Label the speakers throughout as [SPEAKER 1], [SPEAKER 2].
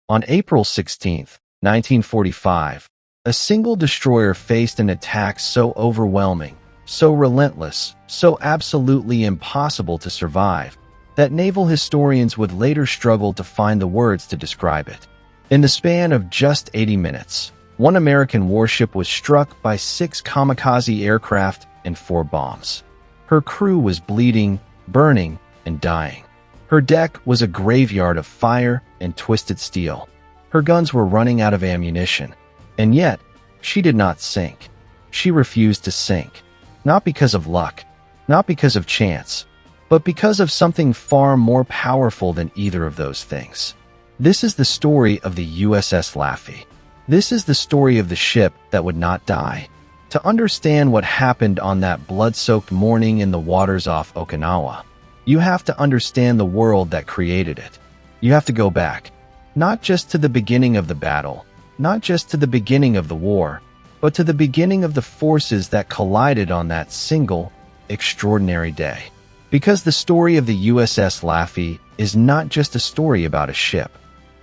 [SPEAKER 1] On April 16, 1945, a single destroyer faced an attack so overwhelming, so relentless, so absolutely impossible to survive, that naval historians would later struggle to find the words to describe it. In the span of just 80 minutes, one American warship was struck by 6 kamikaze aircraft and 4 bombs. Her crew was bleeding, burning, and dying. Her deck was a graveyard of fire and twisted steel. Her guns were running out of ammunition. And yet, she did not sink. She refused to sink. Not because of luck, not because of chance, but because of something far more powerful than either of those things. This is the story of the USS Laffey. This is the story of the ship that would not die. To understand what happened on that blood-soaked morning in the waters off Okinawa, you have to understand the world that created it. You have to go back, not just to the beginning of the battle, not just to the beginning of the war, but to the beginning of the forces that collided on that single, extraordinary day. Because the story of the USS Laffey is not just a story about a ship.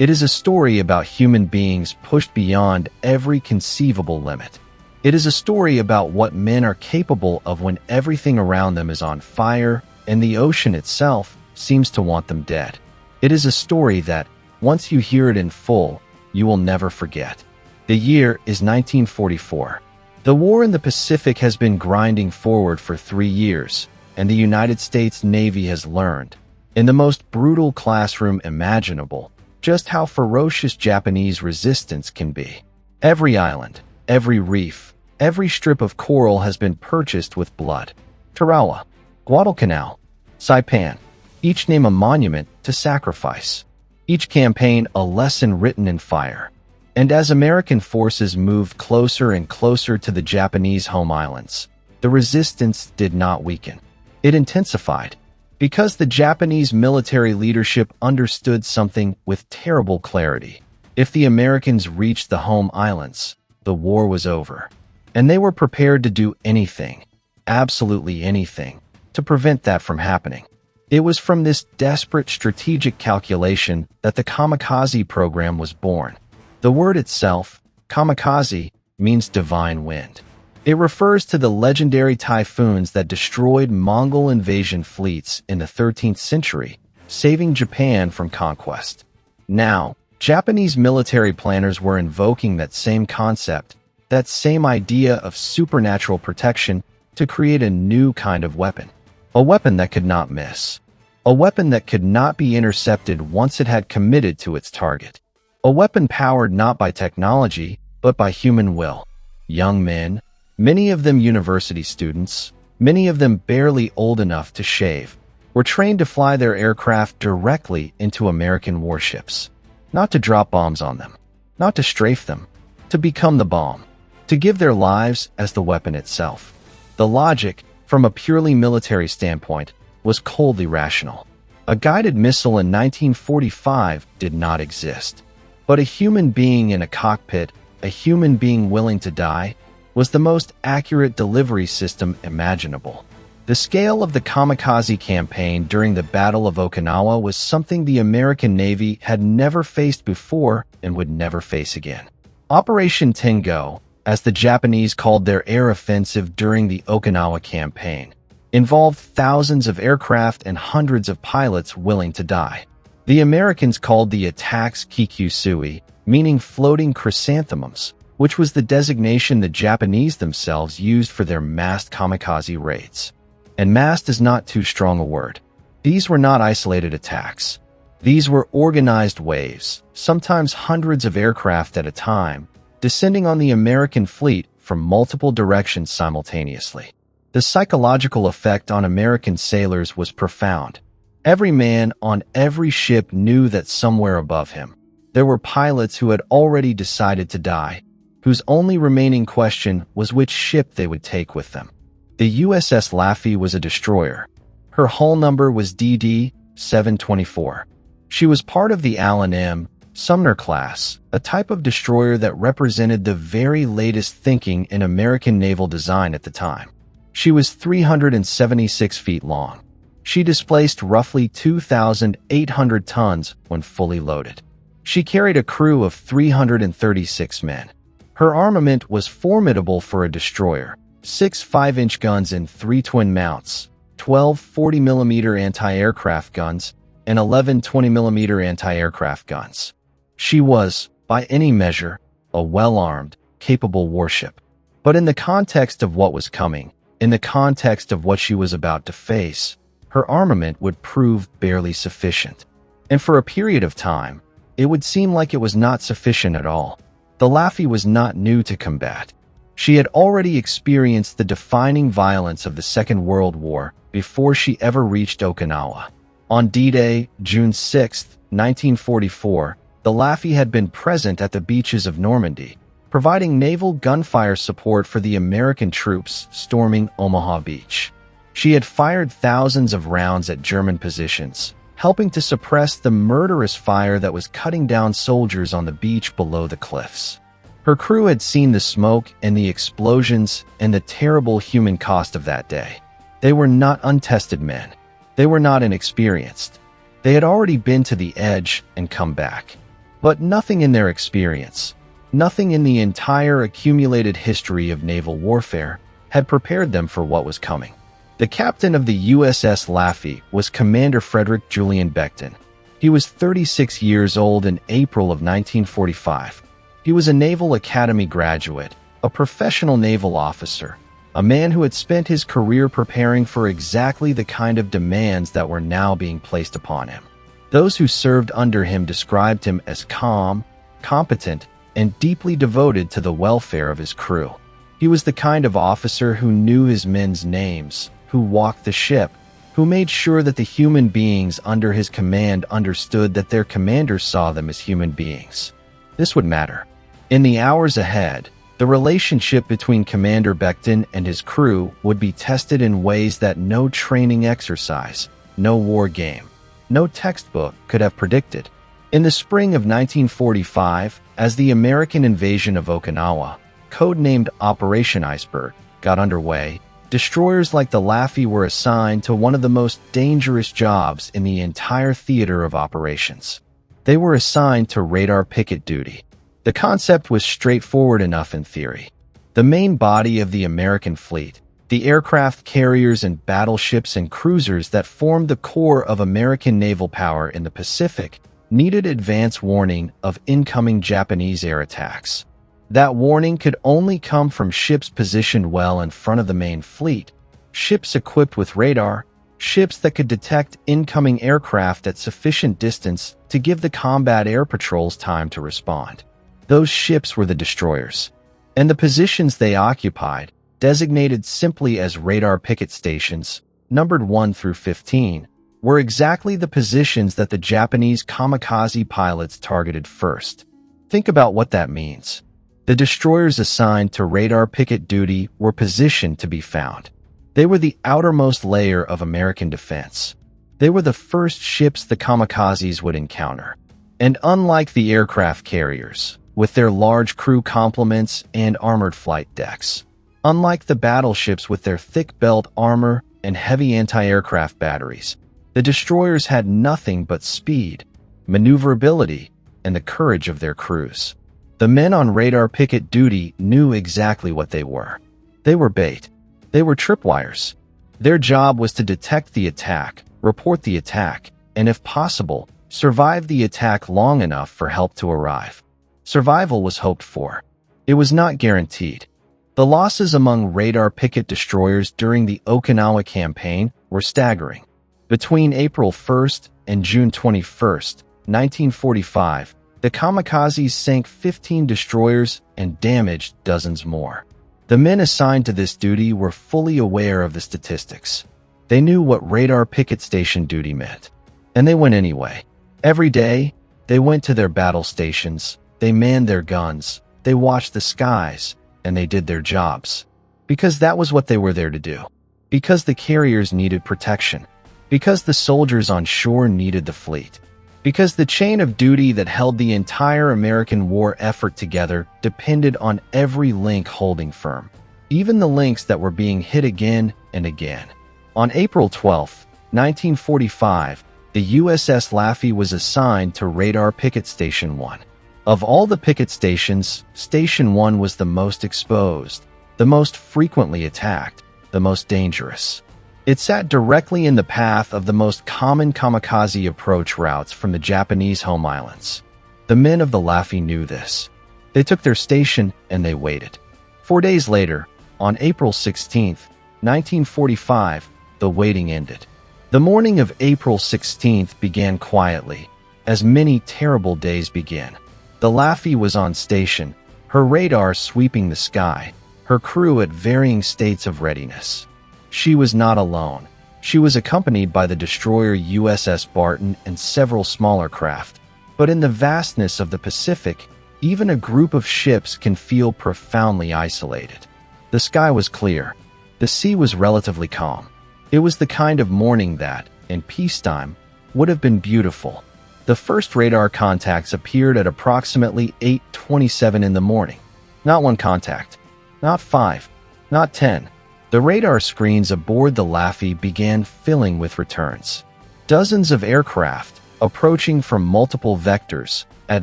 [SPEAKER 1] It is a story about human beings pushed beyond every conceivable limit. It is a story about what men are capable of when everything around them is on fire and the ocean itself seems to want them dead. It is a story that, once you hear it in full, you will never forget. The year is 1944. The war in the Pacific has been grinding forward for 3 years, and the United States Navy has learned, in the most brutal classroom imaginable, just how ferocious Japanese resistance can be. Every island, every reef, every strip of coral has been purchased with blood. Tarawa, Guadalcanal, Saipan, each name a monument to sacrifice. Each campaign a lesson written in fire. And as American forces moved closer and closer to the Japanese home islands, the resistance did not weaken. It intensified, because the Japanese military leadership understood something with terrible clarity. If the Americans reached the home islands, the war was over. And they were prepared to do anything, absolutely anything, to prevent that from happening. It was from this desperate strategic calculation that the kamikaze program was born. The word itself, kamikaze, means divine wind. It refers to the legendary typhoons that destroyed Mongol invasion fleets in the 13th century, saving Japan from conquest. Now, Japanese military planners were invoking that same concept, that same idea of supernatural protection, to create a new kind of weapon. A weapon that could not miss. A weapon that could not be intercepted once it had committed to its target. A weapon powered not by technology, but by human will. Young men, many of them university students, many of them barely old enough to shave, were trained to fly their aircraft directly into American warships. Not to drop bombs on them, not to strafe them, to become the bomb, to give their lives as the weapon itself. The logic, from a purely military standpoint, was coldly rational. A guided missile in 1945 did not exist. But a human being in a cockpit, a human being willing to die, was the most accurate delivery system imaginable. The scale of the kamikaze campaign during the Battle of Okinawa was something the American Navy had never faced before and would never face again. Operation Tengo, as the Japanese called their air offensive during the Okinawa campaign, involved thousands of aircraft and hundreds of pilots willing to die. The Americans called the attacks Kikusui, meaning floating chrysanthemums, which was the designation the Japanese themselves used for their massed kamikaze raids. And massed is not too strong a word. These were not isolated attacks. These were organized waves, sometimes hundreds of aircraft at a time, descending on the American fleet from multiple directions simultaneously. The psychological effect on American sailors was profound. Every man on every ship knew that somewhere above him, there were pilots who had already decided to die, whose only remaining question was which ship they would take with them. The USS Laffey was a destroyer. Her hull number was DD 724. She was part of the Allen M. Sumner class, a type of destroyer that represented the very latest thinking in American naval design at the time. She was 376 feet long. She displaced roughly 2,800 tons when fully loaded. She carried a crew of 336 men. Her armament was formidable for a destroyer: 6 5-inch guns and 3 twin mounts, 12 40mm anti-aircraft guns, and 11 20mm anti-aircraft guns. She was, by any measure, a well-armed, capable warship. But in the context of what was coming, in the context of what she was about to face, her armament would prove barely sufficient. And for a period of time, it would seem like it was not sufficient at all. The Laffey was not new to combat. She had already experienced the defining violence of the Second World War before she ever reached Okinawa. On D-Day, June 6, 1944, the Laffey had been present at the beaches of Normandy, providing naval gunfire support for the American troops storming Omaha Beach. She had fired thousands of rounds at German positions, helping to suppress the murderous fire that was cutting down soldiers on the beach below the cliffs. Her crew had seen the smoke and the explosions and the terrible human cost of that day. They were not untested men. They were not inexperienced. They had already been to the edge and come back. But nothing in their experience, nothing in the entire accumulated history of naval warfare, had prepared them for what was coming. The captain of the USS Laffey was Commander Frederick Julian Beckton. He was 36 years old in April of 1945. He was a Naval Academy graduate, a professional naval officer, a man who had spent his career preparing for exactly the kind of demands that were now being placed upon him. Those who served under him described him as calm, competent, and deeply devoted to the welfare of his crew. He was the kind of officer who knew his men's names, who walked the ship, who made sure that the human beings under his command understood that their commanders saw them as human beings. This would matter. In the hours ahead, the relationship between Commander Beckton and his crew would be tested in ways that no training exercise, no war game, no textbook could have predicted. In the spring of 1945, as the American invasion of Okinawa, codenamed Operation Iceberg, got underway, destroyers like the Laffey were assigned to one of the most dangerous jobs in the entire theater of operations. They were assigned to radar picket duty. The concept was straightforward enough in theory. The main body of the American fleet, the aircraft carriers and battleships and cruisers that formed the core of American naval power in the Pacific, needed advance warning of incoming Japanese air attacks. That warning could only come from ships positioned well in front of the main fleet, ships equipped with radar, ships that could detect incoming aircraft at sufficient distance to give the combat air patrols time to respond. Those ships were the destroyers, and the positions they occupied, designated simply as radar picket stations, numbered 1 through 15, were exactly the positions that the Japanese kamikaze pilots targeted first. Think about what that means. The destroyers assigned to radar picket duty were positioned to be found. They were the outermost layer of American defense. They were the first ships the kamikazes would encounter. And unlike the aircraft carriers, with their large crew complements and armored flight decks, unlike the battleships with their thick belt armor and heavy anti-aircraft batteries, the destroyers had nothing but speed, maneuverability, and the courage of their crews. The men on radar picket duty knew exactly what they were. They were bait. They were tripwires. Their job was to detect the attack, report the attack, and if possible, survive the attack long enough for help to arrive. Survival was hoped for. It was not guaranteed. The losses among radar picket destroyers during the Okinawa campaign were staggering. Between April 1st and June 21st, 1945, the kamikazes sank 15 destroyers and damaged dozens more. The men assigned to this duty were fully aware of the statistics. They knew what radar picket station duty meant, and they went anyway. Every day, they went to their battle stations, they manned their guns, they watched the skies, and they did their jobs. Because that was what they were there to do. Because the carriers needed protection. Because the soldiers on shore needed the fleet. Because the chain of duty that held the entire American war effort together depended on every link holding firm, even the links that were being hit again and again. On April 12, 1945, the USS Laffey was assigned to Radar Picket Station 1. Of all the picket stations, Station 1 was the most exposed, the most frequently attacked, the most dangerous. It sat directly in the path of the most common kamikaze approach routes from the Japanese home islands. The men of the Laffey knew this. They took their station and they waited. 4 days later, on April 16, 1945, the waiting ended. The morning of April 16th began quietly, as many terrible days began. The Laffey was on station, her radar sweeping the sky, her crew at varying states of readiness. She was not alone. She was accompanied by the destroyer USS Barton and several smaller craft. But in the vastness of the Pacific, even a group of ships can feel profoundly isolated. The sky was clear. The sea was relatively calm. It was the kind of morning that, in peacetime, would have been beautiful. The first radar contacts appeared at approximately 8:27 in the morning. Not one contact. Not 5. Not 10. The radar screens aboard the Laffey began filling with returns. Dozens of aircraft, approaching from multiple vectors, at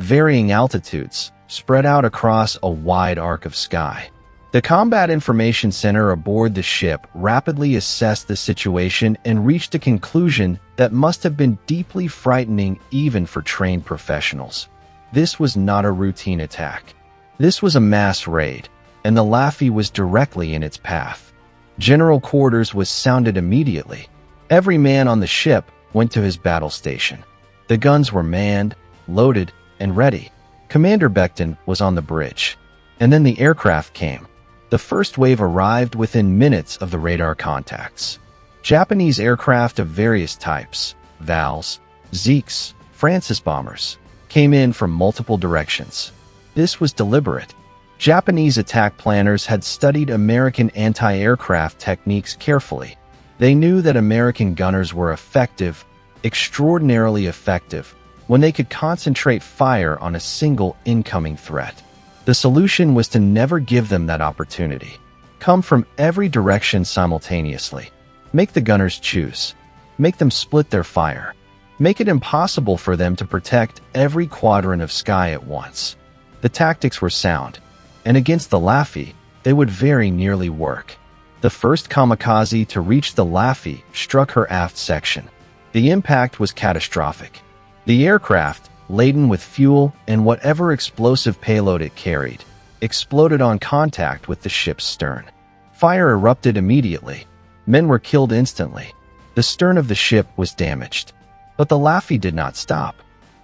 [SPEAKER 1] varying altitudes, spread out across a wide arc of sky. The Combat Information Center aboard the ship rapidly assessed the situation and reached a conclusion that must have been deeply frightening even for trained professionals. This was not a routine attack. This was a mass raid, and the Laffey was directly in its path. General quarters was sounded immediately. Every man on the ship went to his battle station. The guns were manned, loaded, and ready. Commander Beckton was on the bridge. And then the aircraft came. The first wave arrived within minutes of the radar contacts. Japanese aircraft of various types, VALs, Zeeks, Francis bombers, came in from multiple directions. This was deliberate. Japanese attack planners had studied American anti-aircraft techniques carefully. They knew that American gunners were effective, extraordinarily effective, when they could concentrate fire on a single incoming threat. The solution was to never give them that opportunity. Come from every direction simultaneously. Make the gunners choose. Make them split their fire. Make it impossible for them to protect every quadrant of sky at once. The tactics were sound, and against the Laffey, they would very nearly work. The first kamikaze to reach the Laffey struck her aft section. The impact was catastrophic. The aircraft, laden with fuel and whatever explosive payload it carried, exploded on contact with the ship's stern. Fire erupted immediately. Men were killed instantly. The stern of the ship was damaged. But the Laffey did not stop.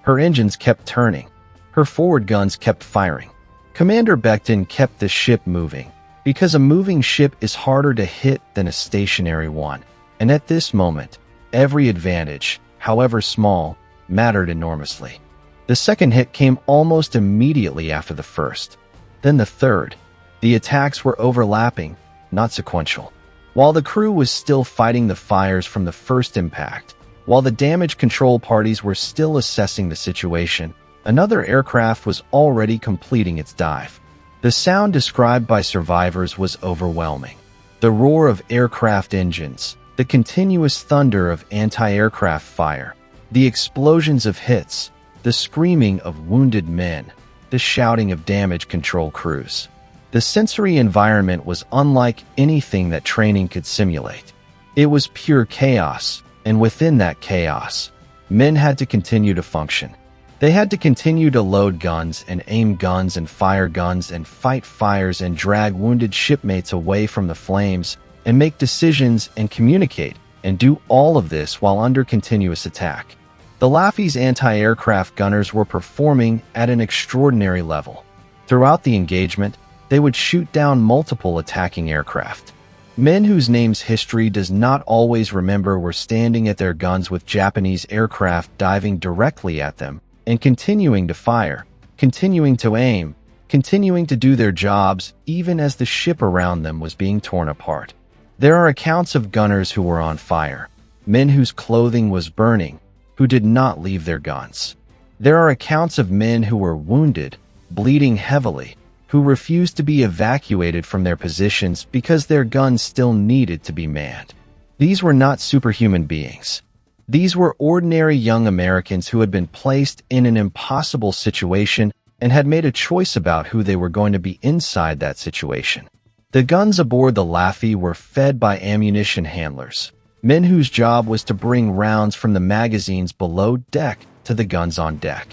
[SPEAKER 1] Her engines kept turning. Her forward guns kept firing. Commander Beckton kept the ship moving, because a moving ship is harder to hit than a stationary one. And at this moment, every advantage, however small, mattered enormously. The second hit came almost immediately after the first. Then the third. The attacks were overlapping, not sequential. While the crew was still fighting the fires from the first impact, while the damage control parties were still assessing the situation, another aircraft was already completing its dive. The sound described by survivors was overwhelming. The roar of aircraft engines, the continuous thunder of anti-aircraft fire, the explosions of hits, the screaming of wounded men, the shouting of damage control crews. The sensory environment was unlike anything that training could simulate. It was pure chaos, and within that chaos, men had to continue to function. They had to continue to load guns and aim guns and fire guns and fight fires and drag wounded shipmates away from the flames and make decisions and communicate and do all of this while under continuous attack. The Laffey's anti-aircraft gunners were performing at an extraordinary level. Throughout the engagement, they would shoot down multiple attacking aircraft. Men whose names history does not always remember were standing at their guns with Japanese aircraft diving directly at them and continuing to fire, continuing to aim, continuing to do their jobs even as the ship around them was being torn apart. There are accounts of gunners who were on fire, men whose clothing was burning, who did not leave their guns. There are accounts of men who were wounded, bleeding heavily, who refused to be evacuated from their positions because their guns still needed to be manned. These were not superhuman beings. These were ordinary young Americans who had been placed in an impossible situation and had made a choice about who they were going to be inside that situation. The guns aboard the Laffey were fed by ammunition handlers, men whose job was to bring rounds from the magazines below deck to the guns on deck.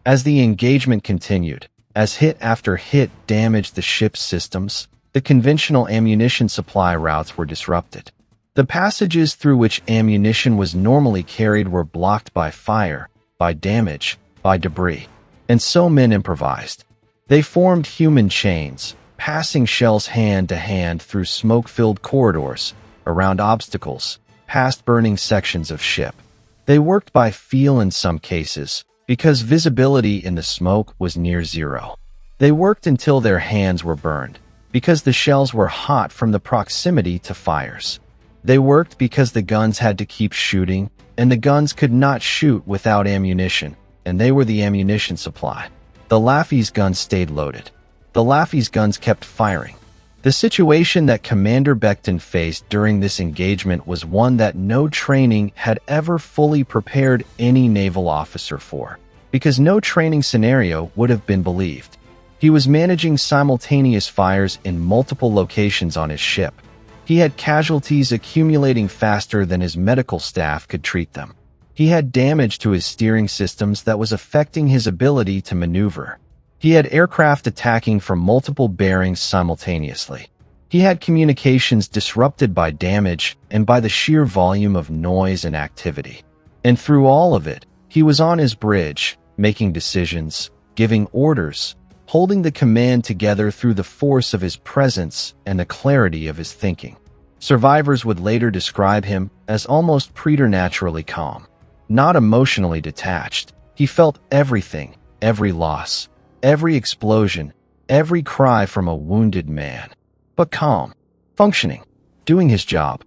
[SPEAKER 1] As the engagement continued, as hit after hit damaged the ship's systems, the conventional ammunition supply routes were disrupted. The passages through which ammunition was normally carried were blocked by fire, by damage, by debris. And so men improvised. They formed human chains, passing shells hand to hand through smoke-filled corridors, around obstacles, past burning sections of ship. They worked by feel in some cases, because visibility in the smoke was near zero. They worked until their hands were burned, because the shells were hot from the proximity to fires. They worked because the guns had to keep shooting, and the guns could not shoot without ammunition, and they were the ammunition supply. The Laffey's guns stayed loaded. The Laffey's guns kept firing. The situation that Commander Becton faced during this engagement was one that no training had ever fully prepared any naval officer for, because no training scenario would have been believed. He was managing simultaneous fires in multiple locations on his ship. He had casualties accumulating faster than his medical staff could treat them. He had damage to his steering systems that was affecting his ability to maneuver. He had aircraft attacking from multiple bearings simultaneously. He had communications disrupted by damage and by the sheer volume of noise and activity. And through all of it, he was on his bridge, making decisions, giving orders, holding the command together through the force of his presence and the clarity of his thinking. Survivors would later describe him as almost preternaturally calm. Not emotionally detached, he felt everything, every loss, every explosion, every cry from a wounded man. But calm, functioning, doing his job.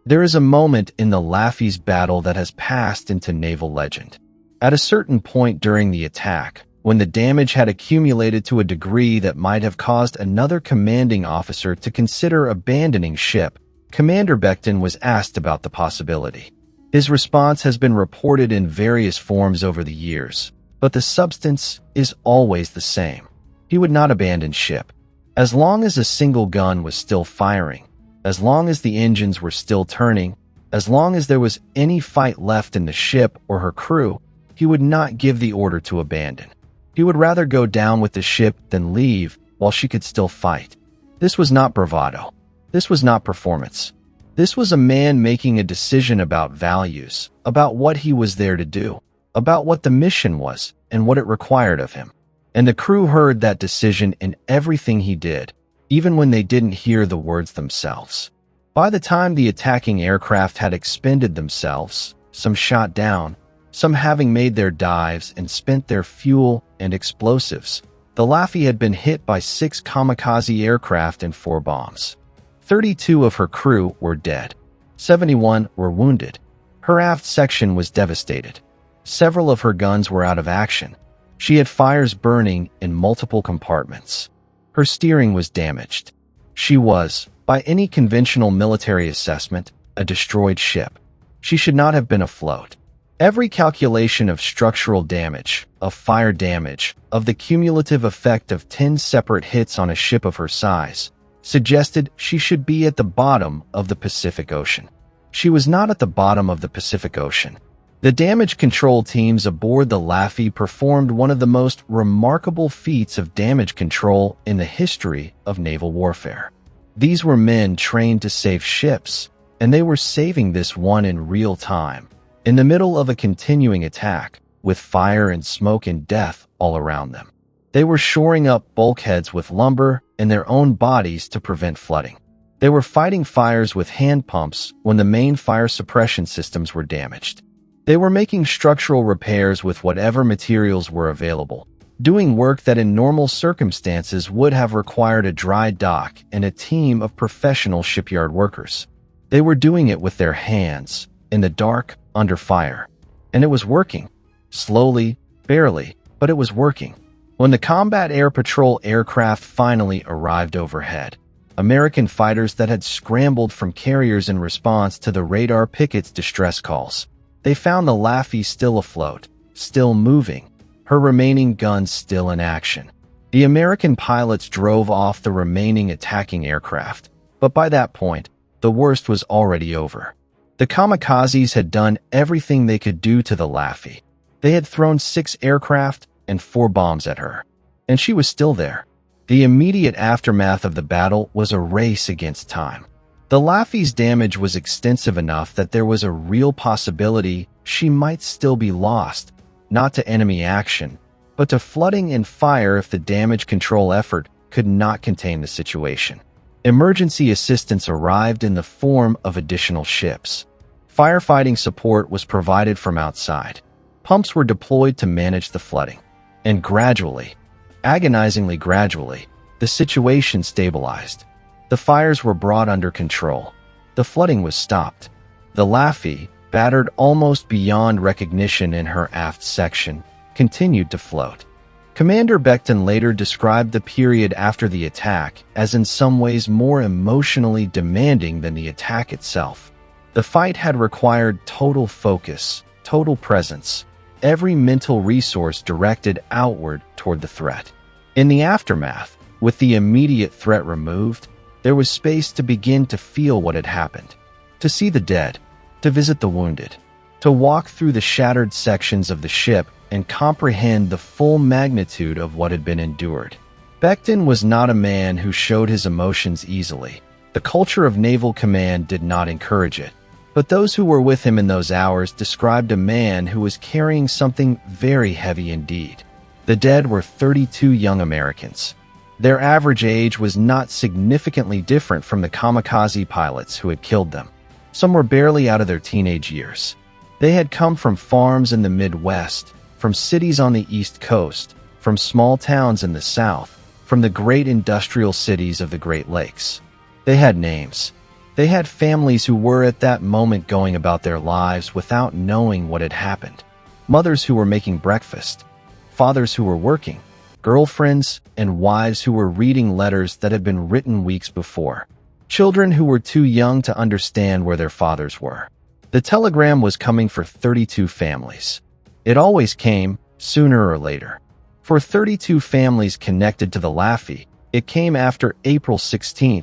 [SPEAKER 1] There is a moment in the Laffey's battle that has passed into naval legend. At a certain point during the attack, when the damage had accumulated to a degree that might have caused another commanding officer to consider abandoning ship, Commander Becton was asked about the possibility. His response has been reported in various forms over the years, but the substance is always the same. He would not abandon ship. As long as a single gun was still firing, as long as the engines were still turning, as long as there was any fight left in the ship or her crew, he would not give the order to abandon. He would rather go down with the ship than leave while she could still fight. This was not bravado. This was not performance. This was a man making a decision about values, about what he was there to do, about what the mission was and what it required of him. And the crew heard that decision in everything he did, even when they didn't hear the words themselves. By the time the attacking aircraft had expended themselves, some shot down, some having made their dives and spent their fuel and explosives, the Laffey had been hit by 6 kamikaze aircraft and 4 bombs. 32 of her crew were dead. 71 were wounded. Her aft section was devastated. Several of her guns were out of action. She had fires burning in multiple compartments. Her steering was damaged. She was, by any conventional military assessment, a destroyed ship. She should not have been afloat. Every calculation of structural damage, of fire damage, of the cumulative effect of 10 separate hits on a ship of her size, suggested she should be at the bottom of the Pacific Ocean. She was not at the bottom of the Pacific Ocean. The damage control teams aboard the Laffey performed one of the most remarkable feats of damage control in the history of naval warfare. These were men trained to save ships, and they were saving this one in real time, in the middle of a continuing attack, with fire and smoke and death all around them. They were shoring up bulkheads with lumber and their own bodies to prevent flooding. They were fighting fires with hand pumps when the main fire suppression systems were damaged. They were making structural repairs with whatever materials were available, doing work that in normal circumstances would have required a dry dock and a team of professional shipyard workers. They were doing it with their hands, in the dark, under fire. And it was working. Slowly, barely, but it was working. When the combat air patrol aircraft finally arrived overhead, American fighters that had scrambled from carriers in response to the radar picket's distress calls, They found the Laffey still afloat, still moving, her remaining guns still in action. The American pilots drove off the remaining attacking aircraft, but by that point, the worst was already over. The Kamikazes had done everything they could do to the Laffey. They had thrown 6 aircraft and 4 bombs at her, and she was still there. The immediate aftermath of the battle was a race against time. The Laffey's damage was extensive enough that there was a real possibility she might still be lost, not to enemy action, but to flooding and fire if the damage control effort could not contain the situation. Emergency assistance arrived in the form of additional ships. Firefighting support was provided from outside. Pumps were deployed to manage the flooding. And gradually, agonizingly gradually, the situation stabilized. The fires were brought under control. The flooding was stopped. The Laffey, battered almost beyond recognition in her aft section, continued to float. Commander Beckton later described the period after the attack as in some ways more emotionally demanding than the attack itself. The fight had required total focus, total presence, every mental resource directed outward toward the threat. In the aftermath, with the immediate threat removed, there was space to begin to feel what had happened, to see the dead, to visit the wounded, to walk through the shattered sections of the ship and comprehend the full magnitude of what had been endured. Beckton was not a man who showed his emotions easily. The culture of naval command did not encourage it. But those who were with him in those hours described a man who was carrying something very heavy indeed. The dead were 32 young Americans. Their average age was not significantly different from the kamikaze pilots who had killed them. Some were barely out of their teenage years. They had come from farms in the Midwest, from cities on the East Coast, from small towns in the South, from the great industrial cities of the Great Lakes. They had names. They had families who were at that moment going about their lives without knowing what had happened. Mothers who were making breakfast. Fathers who were working. Girlfriends and wives who were reading letters that had been written weeks before. Children who were too young to understand where their fathers were. The telegram was coming for 32 families. It always came, sooner or later. For 32 families connected to the Laffey, it came after April 16,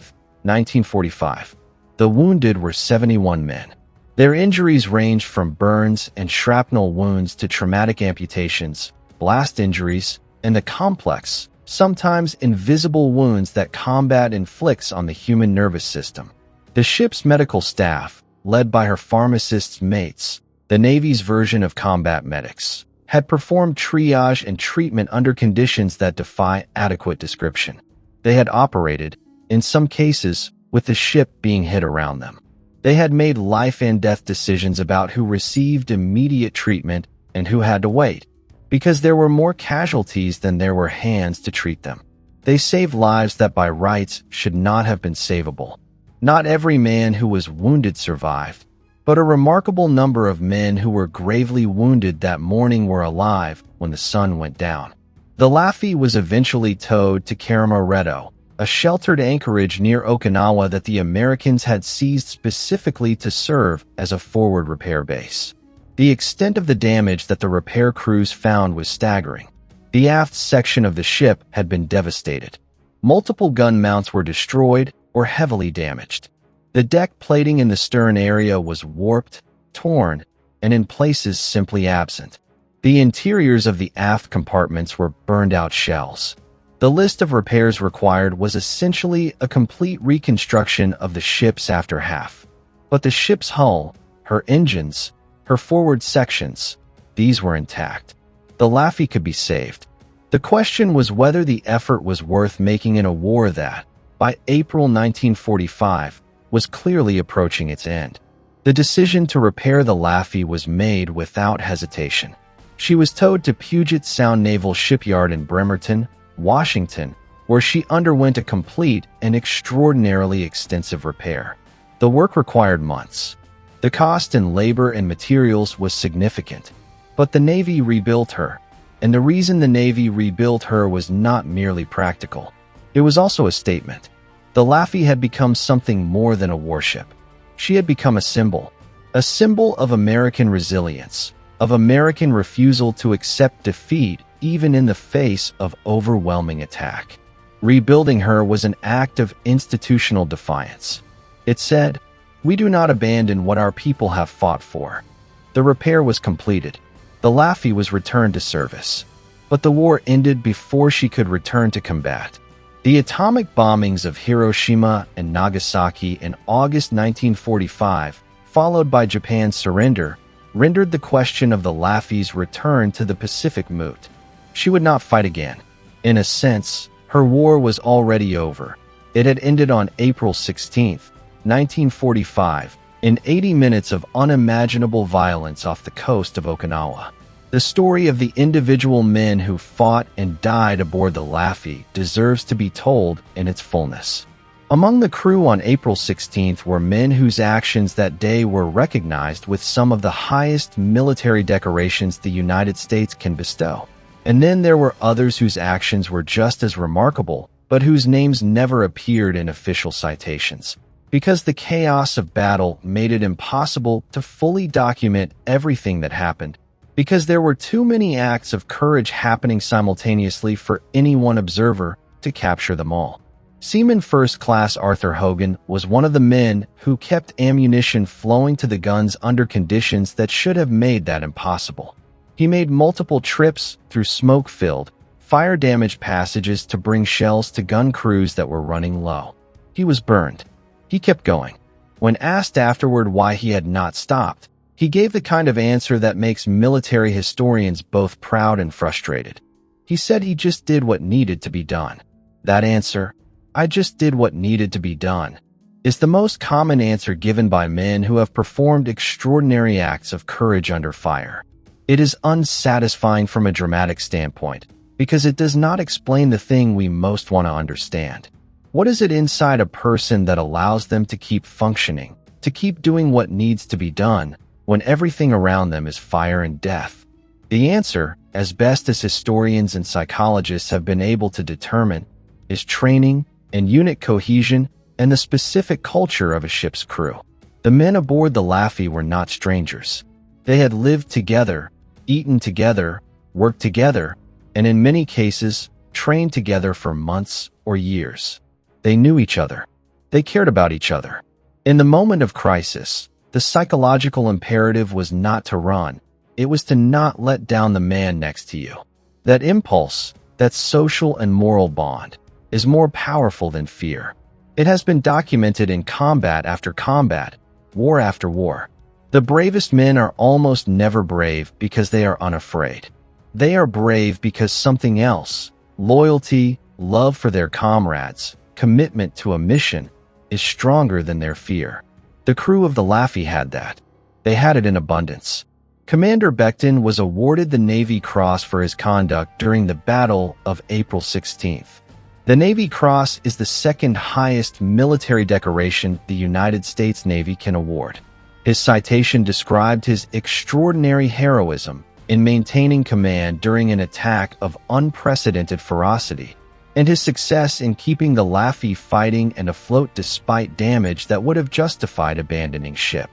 [SPEAKER 1] 1945. The wounded were 71 men. Their injuries ranged from burns and shrapnel wounds to traumatic amputations, blast injuries, and the complex, sometimes invisible wounds that combat inflicts on the human nervous system. The ship's medical staff, led by her pharmacist's mates, the Navy's version of combat medics, had performed triage and treatment under conditions that defy adequate description. They had operated, in some cases, with the ship being hit around them. They had made life and death decisions about who received immediate treatment and who had to wait, because there were more casualties than there were hands to treat them. They saved lives that by rights should not have been savable. Not every man who was wounded survived, but a remarkable number of men who were gravely wounded that morning were alive when the sun went down. The Laffey was eventually towed to Karamaretto, a sheltered anchorage near Okinawa that the Americans had seized specifically to serve as a forward repair base. The extent of the damage that the repair crews found was staggering. The aft section of the ship had been devastated. Multiple gun mounts were destroyed or heavily damaged. The deck plating in the stern area was warped, torn, and in places simply absent. The interiors of the aft compartments were burned-out shells. The list of repairs required was essentially a complete reconstruction of the ship's after half. But the ship's hull, her engines, her forward sections, these were intact. The Laffey could be saved. The question was whether the effort was worth making in a war that, by April 1945, was clearly approaching its end. The decision to repair the Laffey was made without hesitation. She was towed to Puget Sound Naval Shipyard in Bremerton, Washington, where she underwent a complete and extraordinarily extensive repair. The work required months. The cost in labor and materials was significant, but the Navy rebuilt her, and the reason the Navy rebuilt her was not merely practical. It was also a statement. The Laffey had become something more than a warship. She had become a symbol, a symbol of American resilience, of American refusal to accept defeat even in the face of overwhelming attack. Rebuilding her was an act of institutional defiance. It said, "We do not abandon what our people have fought for." The repair was completed. The Laffey was returned to service. But the war ended before she could return to combat. The atomic bombings of Hiroshima and Nagasaki in August 1945, followed by Japan's surrender, rendered the question of the Laffey's return to the Pacific moot. She would not fight again. In a sense, her war was already over. It had ended on April 16, 1945, in 80 minutes of unimaginable violence off the coast of Okinawa. The story of the individual men who fought and died aboard the Laffey deserves to be told in its fullness. Among the crew on April 16th were men whose actions that day were recognized with some of the highest military decorations the United States can bestow. And then there were others whose actions were just as remarkable, but whose names never appeared in official citations. Because the chaos of battle made it impossible to fully document everything that happened, because there were too many acts of courage happening simultaneously for any one observer to capture them all. Seaman First Class Arthur Hogan was one of the men who kept ammunition flowing to the guns under conditions that should have made that impossible. He made multiple trips through smoke-filled, fire-damaged passages to bring shells to gun crews that were running low. He was burned. He kept going. When asked afterward why he had not stopped, he gave the kind of answer that makes military historians both proud and frustrated. He said he just did what needed to be done. That answer, "I just did what needed to be done," is the most common answer given by men who have performed extraordinary acts of courage under fire. It is unsatisfying from a dramatic standpoint, because it does not explain the thing we most want to understand. What is it inside a person that allows them to keep functioning, to keep doing what needs to be done, when everything around them is fire and death? The answer, as best as historians and psychologists have been able to determine, is training and unit cohesion and the specific culture of a ship's crew. The men aboard the Laffey were not strangers. They had lived together, eaten together, worked together, and in many cases, trained together for months or years. They knew each other. They cared about each other. In the moment of crisis, the psychological imperative was not to run. It was to not let down the man next to you. That impulse, that social and moral bond, is more powerful than fear. It has been documented in combat after combat, war after war. The bravest men are almost never brave because they are unafraid. They are brave because something else, loyalty, love for their comrades, commitment to a mission, is stronger than their fear. The crew of the Laffey had that. They had it in abundance. Commander Becton was awarded the Navy Cross for his conduct during the Battle of April 16th. The Navy Cross is the second highest military decoration the United States Navy can award. His citation described his extraordinary heroism in maintaining command during an attack of unprecedented ferocity, and his success in keeping the Laffey fighting and afloat despite damage that would have justified abandoning ship.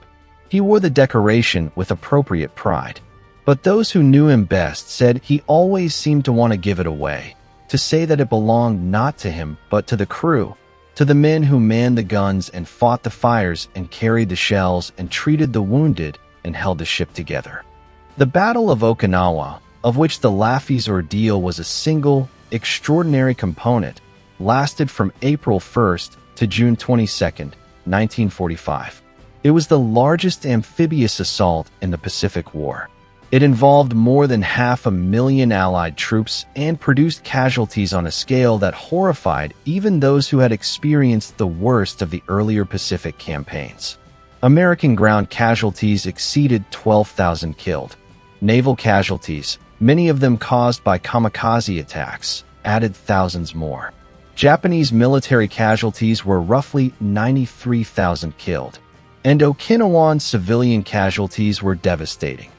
[SPEAKER 1] He wore the decoration with appropriate pride. But those who knew him best said he always seemed to want to give it away, to say that it belonged not to him but to the crew, to the men who manned the guns and fought the fires and carried the shells and treated the wounded and held the ship together. The Battle of Okinawa, of which the Laffey's ordeal was a single, extraordinary component, lasted from April 1st to June 22nd, 1945. It was the largest amphibious assault in the Pacific War. It involved more than 500,000 Allied troops and produced casualties on a scale that horrified even those who had experienced the worst of the earlier Pacific campaigns. American ground casualties exceeded 12,000 killed. Naval casualties, many of them caused by kamikaze attacks, added thousands more. Japanese military casualties were roughly 93,000 killed, and Okinawan civilian casualties were devastating.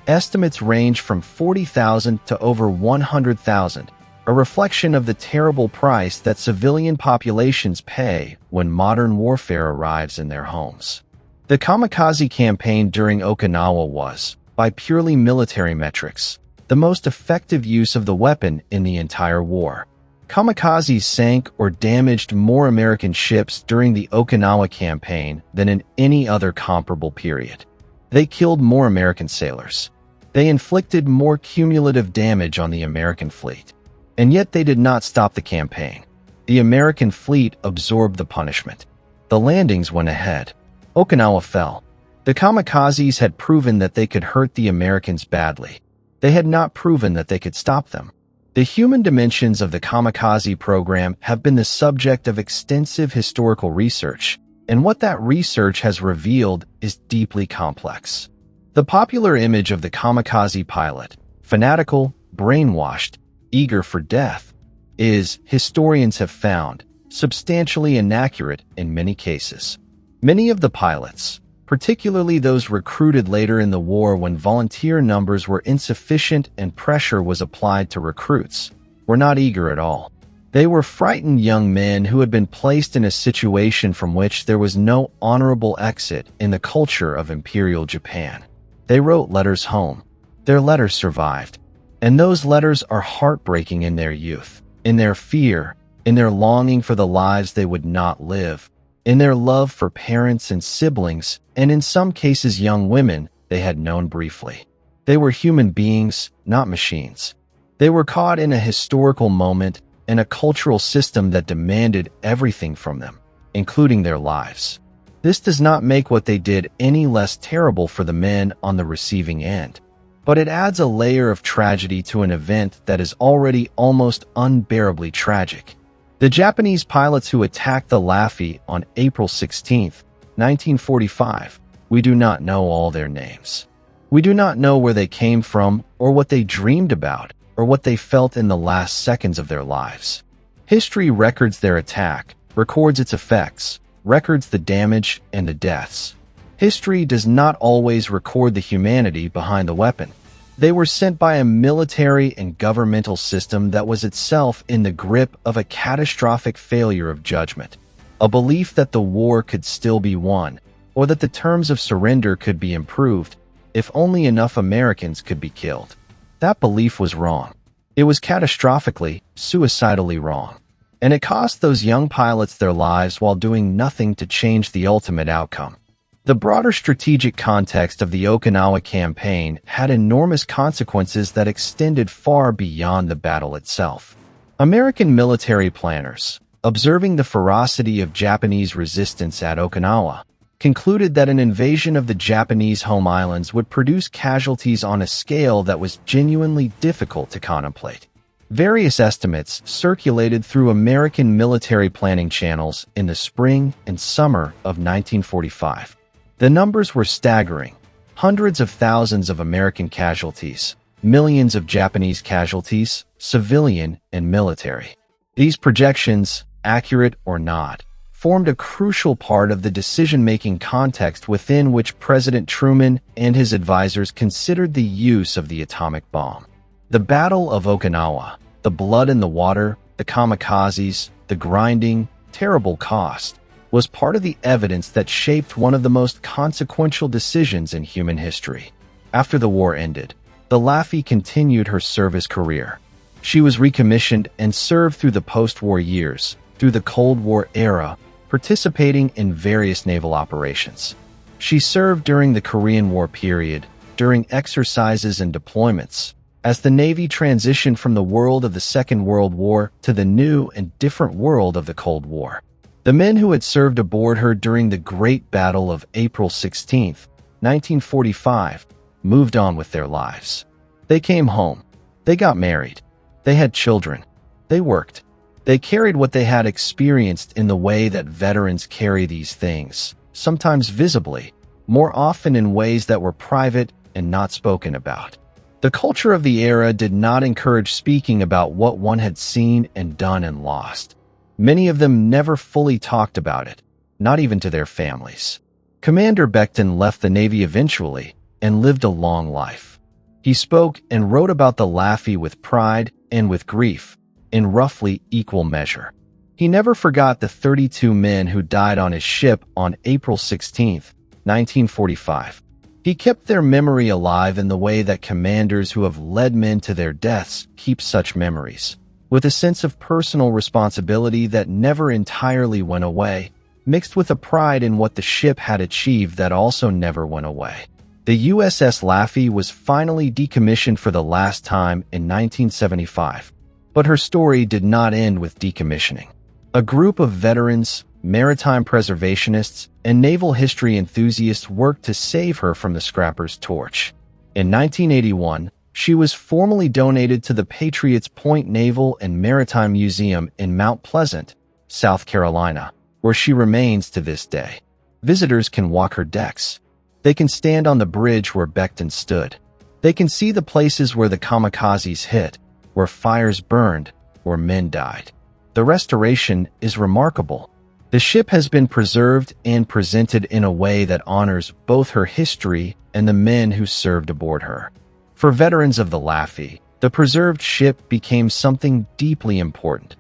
[SPEAKER 1] Estimates range from 40,000 to over 100,000, a reflection of the terrible price that civilian populations pay when modern warfare arrives in their homes. The kamikaze campaign during Okinawa was, by purely military metrics, the most effective use of the weapon in the entire war. Kamikazes sank or damaged more American ships during the Okinawa campaign than in any other comparable period. They killed more American sailors. They inflicted more cumulative damage on the American fleet. And yet they did not stop the campaign. The American fleet absorbed the punishment. The landings went ahead. Okinawa fell. The kamikazes had proven that they could hurt the Americans badly. They had not proven that they could stop them. The human dimensions of the kamikaze program have been the subject of extensive historical research, and what that research has revealed is deeply complex. The popular image of the kamikaze pilot, fanatical, brainwashed, eager for death, is, historians have found, substantially inaccurate in many cases. Many of the pilots, particularly those recruited later in the war when volunteer numbers were insufficient and pressure was applied to recruits, were not eager at all. They were frightened young men who had been placed in a situation from which there was no honorable exit in the culture of Imperial Japan. They wrote letters home. Their letters survived. And those letters are heartbreaking in their youth, in their fear, in their longing for the lives they would not live, in their love for parents and siblings, and in some cases young women they had known briefly. They were human beings, not machines. They were caught in a historical moment and a cultural system that demanded everything from them, including their lives. This does not make what they did any less terrible for the men on the receiving end, but it adds a layer of tragedy to an event that is already almost unbearably tragic. The Japanese pilots who attacked the Laffey on April 16, 1945, we do not know all their names. We do not know where they came from or what they dreamed about or what they felt in the last seconds of their lives. History records their attack, records its effects, records the damage and the deaths. History does not always record the humanity behind the weapon. They were sent by a military and governmental system that was itself in the grip of a catastrophic failure of judgment, a belief that the war could still be won, or that the terms of surrender could be improved if only enough Americans could be killed. That belief was wrong. It was catastrophically, suicidally wrong. And it cost those young pilots their lives while doing nothing to change the ultimate outcome. The broader strategic context of the Okinawa campaign had enormous consequences that extended far beyond the battle itself. American military planners, observing the ferocity of Japanese resistance at Okinawa, concluded that an invasion of the Japanese home islands would produce casualties on a scale that was genuinely difficult to contemplate. Various estimates circulated through American military planning channels in the spring and summer of 1945. The numbers were staggering. Hundreds of thousands of American casualties, millions of Japanese casualties, civilian and military. These projections, accurate or not, formed a crucial part of the decision-making context within which President Truman and his advisors considered the use of the atomic bomb. The Battle of Okinawa, the blood in the water, the kamikazes, the grinding, terrible cost, was part of the evidence that shaped one of the most consequential decisions in human history. After the war ended, the Laffey continued her service career. She was recommissioned and served through the post-war years, through the Cold War era, participating in various naval operations. She served during the Korean War period, during exercises and deployments, as the Navy transitioned from the world of the Second World War to the new and different world of the Cold War. The men who had served aboard her during the Great Battle of April 16, 1945, moved on with their lives. They came home. They got married. They had children. They worked. They carried what they had experienced in the way that veterans carry these things, sometimes visibly, more often in ways that were private and not spoken about. The culture of the era did not encourage speaking about what one had seen and done and lost. Many of them never fully talked about it, not even to their families. Commander Beckton left the Navy eventually and lived a long life. He spoke and wrote about the Laffey with pride and with grief, in roughly equal measure. He never forgot the 32 men who died on his ship on April 16, 1945. He kept their memory alive in the way that commanders who have led men to their deaths keep such memories, with a sense of personal responsibility that never entirely went away, mixed with a pride in what the ship had achieved that also never went away. The USS Laffey was finally decommissioned for the last time in 1975, but her story did not end with decommissioning. A group of veterans, maritime preservationists, and naval history enthusiasts worked to save her from the scrapper's torch. In 1981, she was formally donated to the Patriots Point Naval and Maritime Museum in Mount Pleasant, South Carolina, where she remains to this day. Visitors can walk her decks. They can stand on the bridge where Becton stood. They can see the places where the Kamikazes hit, where fires burned, where men died. The restoration is remarkable. The ship has been preserved and presented in a way that honors both her history and the men who served aboard her. For veterans of the Laffey, the preserved ship became something deeply important.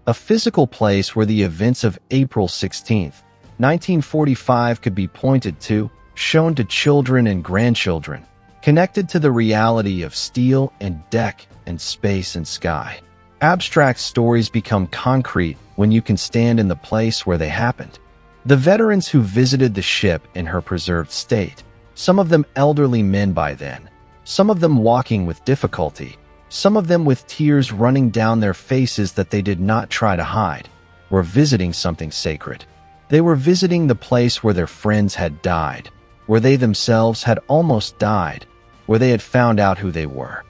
[SPEAKER 1] A physical place where the events of April 16, 1945 could be pointed to, shown to children and grandchildren, connected to the reality of steel and deck and space and sky. Abstract stories become concrete when you can stand in the place where they happened. The veterans who visited the ship in her preserved state, some of them elderly men by then, some of them walking with difficulty, some of them with tears running down their faces that they did not try to hide, were visiting something sacred. They were visiting the place where their friends had died, where they themselves had almost died, where they had found out who they were.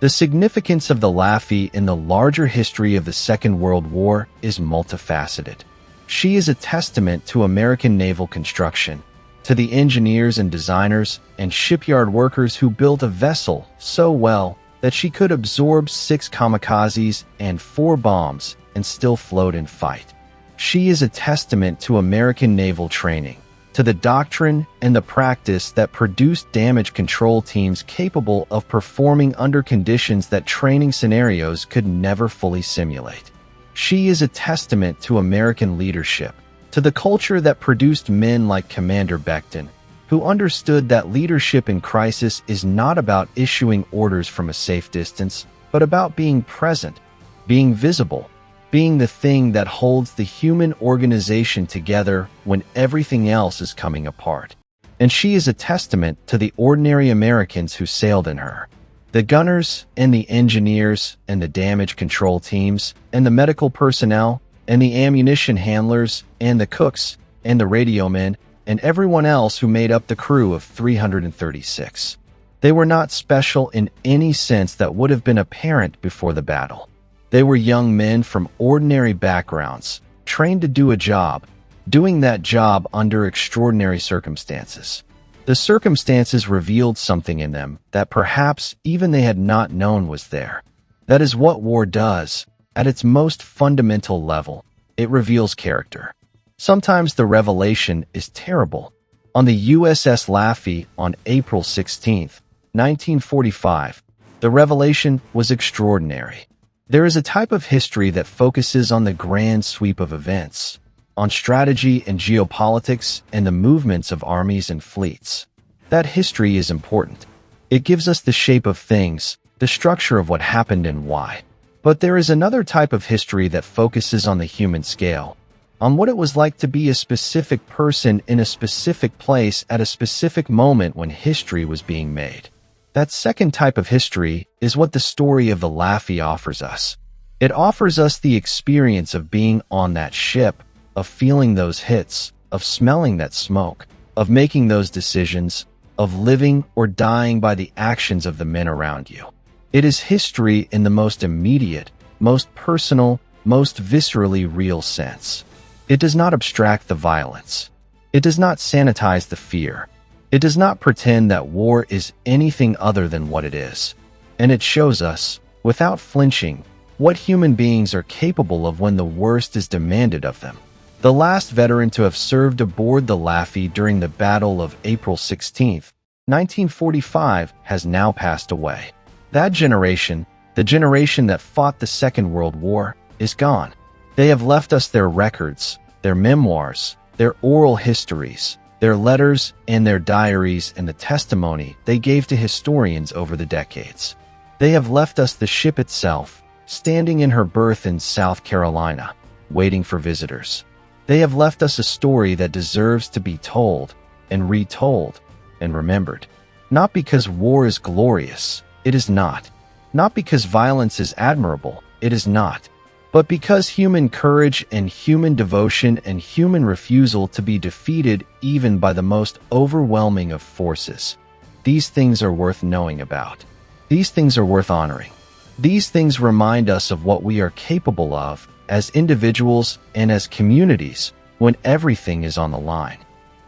[SPEAKER 1] The significance of the Laffey in the larger history of the Second World War is multifaceted. She is a testament to American naval construction, to the engineers and designers and shipyard workers who built a vessel so well that she could absorb 6 kamikazes and 4 bombs and still float and fight. She is a testament to American naval training, to the doctrine and the practice that produced damage control teams capable of performing under conditions that training scenarios could never fully simulate. She is a testament to American leadership, to the culture that produced men like Commander Becton, who understood that leadership in crisis is not about issuing orders from a safe distance, but about being present, being visible, being the thing that holds the human organization together when everything else is coming apart. And she is a testament to the ordinary Americans who sailed in her. The gunners and the engineers and the damage control teams and the medical personnel and the ammunition handlers and the cooks and the radio men and everyone else who made up the crew of 336. They were not special in any sense that would have been apparent before the battle. They were young men from ordinary backgrounds, trained to do a job, doing that job under extraordinary circumstances. The circumstances revealed something in them that perhaps even they had not known was there. That is what war does. At its most fundamental level, it reveals character. Sometimes the revelation is terrible. On the USS Laffey on April 16, 1945, the revelation was extraordinary. There is a type of history that focuses on the grand sweep of events, on strategy and geopolitics and the movements of armies and fleets. That history is important. It gives us the shape of things, the structure of what happened and why. But there is another type of history that focuses on the human scale, on what it was like to be a specific person in a specific place at a specific moment when history was being made. That second type of history is what the story of the Laffey offers us. It offers us the experience of being on that ship, of feeling those hits, of smelling that smoke, of making those decisions, of living or dying by the actions of the men around you. It is history in the most immediate, most personal, most viscerally real sense. It does not abstract the violence. It does not sanitize the fear. It does not pretend that war is anything other than what it is. And it shows us, without flinching, what human beings are capable of when the worst is demanded of them. The last veteran to have served aboard the Laffey during the Battle of April 16, 1945, has now passed away. That generation, the generation that fought the Second World War, is gone. They have left us their records, their memoirs, their oral histories, their letters and their diaries and the testimony they gave to historians over the decades. They have left us the ship itself, standing in her berth in South Carolina, waiting for visitors. They have left us a story that deserves to be told and retold and remembered. Not because war is glorious, it is not. Not because violence is admirable, it is not. But because human courage and human devotion and human refusal to be defeated even by the most overwhelming of forces. These things are worth knowing about. These things are worth honoring. These things remind us of what we are capable of as individuals and as communities when everything is on the line.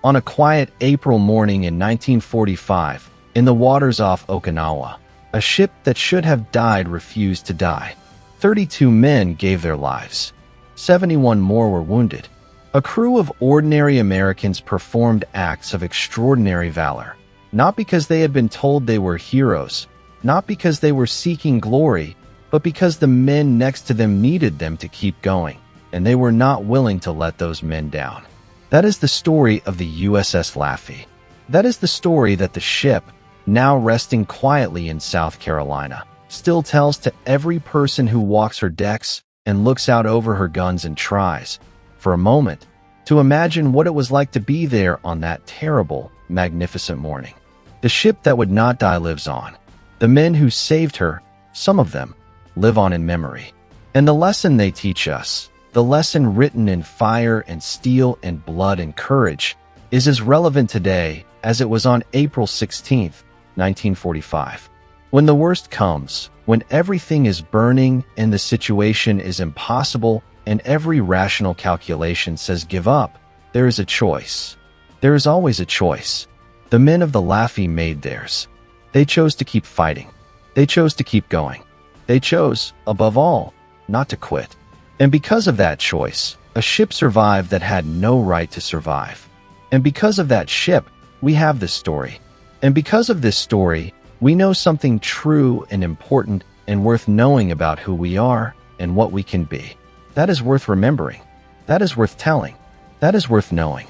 [SPEAKER 1] On a quiet April morning in 1945, in the waters off Okinawa, a ship that should have died refused to die. 32 men gave their lives. 71 more were wounded. A crew of ordinary Americans performed acts of extraordinary valor, not because they had been told they were heroes, not because they were seeking glory, but because the men next to them needed them to keep going, and they were not willing to let those men down. That is the story of the USS Laffey. That is the story that the ship, now resting quietly in South Carolina, still tells to every person who walks her decks and looks out over her guns and tries, for a moment, to imagine what it was like to be there on that terrible, magnificent morning. The ship that would not die lives on. The men who saved her, some of them, live on in memory. And the lesson they teach us, the lesson written in fire and steel and blood and courage, is as relevant today as it was on April 16, 1945. When the worst comes, when everything is burning and the situation is impossible and every rational calculation says give up, there is a choice. There is always a choice. The men of the Laffey made theirs. They chose to keep fighting. They chose to keep going. They chose, above all, not to quit. And because of that choice, a ship survived that had no right to survive. And because of that ship, we have this story. And because of this story, we know something true and important and worth knowing about who we are and what we can be. That is worth remembering. That is worth telling. That is worth knowing.